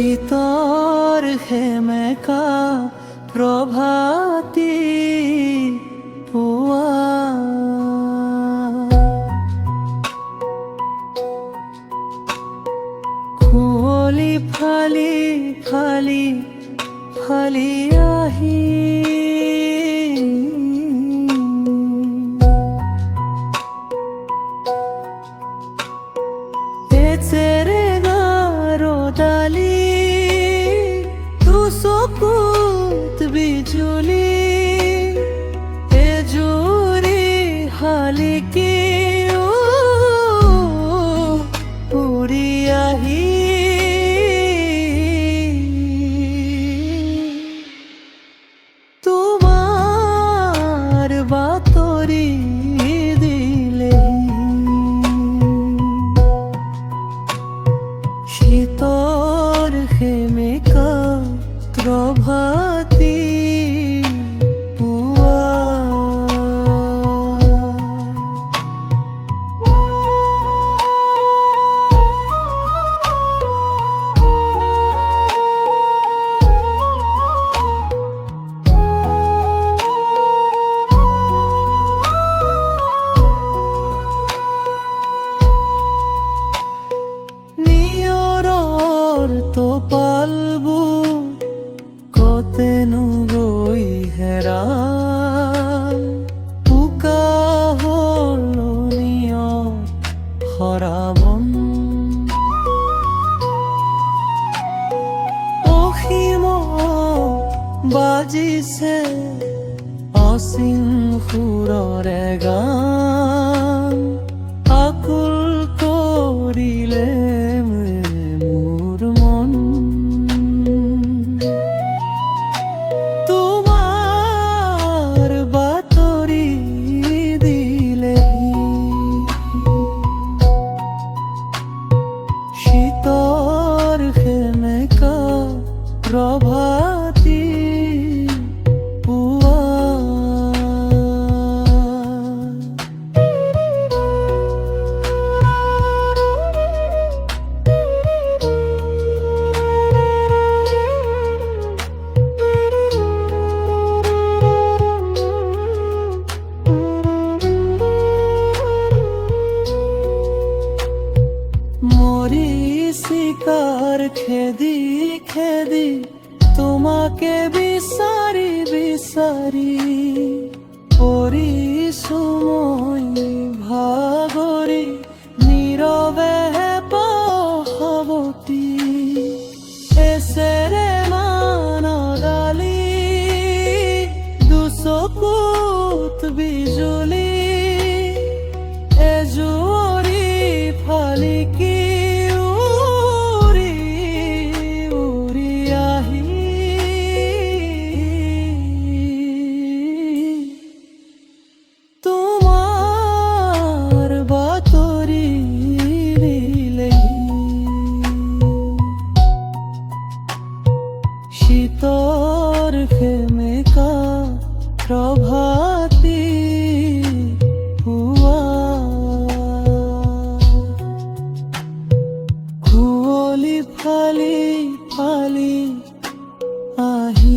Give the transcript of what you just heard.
শীতৰ হেমেকা প্ৰভাতী পুয়া কুঁৱলী ফালি ফালি ফালি আহি চেৰে গাৰদালি চকুত বিজুলি এজুৰি শালিকি উৰি আহি তোমাৰ বাতৰি দিলেহি শীতৰ সেমেকা প্ৰভাতী পুৱা নিয়ৰৰ টোপালবোৰ কতেনো গৈ হেৰাল উকা হলনীয় সৰাবন অসীম বাজিছে অসীম সুৰৰে গান আকুল কৰিলে শীতৰ সেমেকা প্ৰভাতী পুৱা মৰিচিকাৰ খেদি খেদি তোমাকে বিচাৰি বিচাৰি পৰিছো মই ভাগৰি নীৰৱে পাহৱতী এচেৰে মানদালি দুচকুত বিজুলি এজুৰি ফালিকি শীতৰ সেমেকা প্ৰভাতী পুৱা কুঁৱলী ফালি ফালি আহি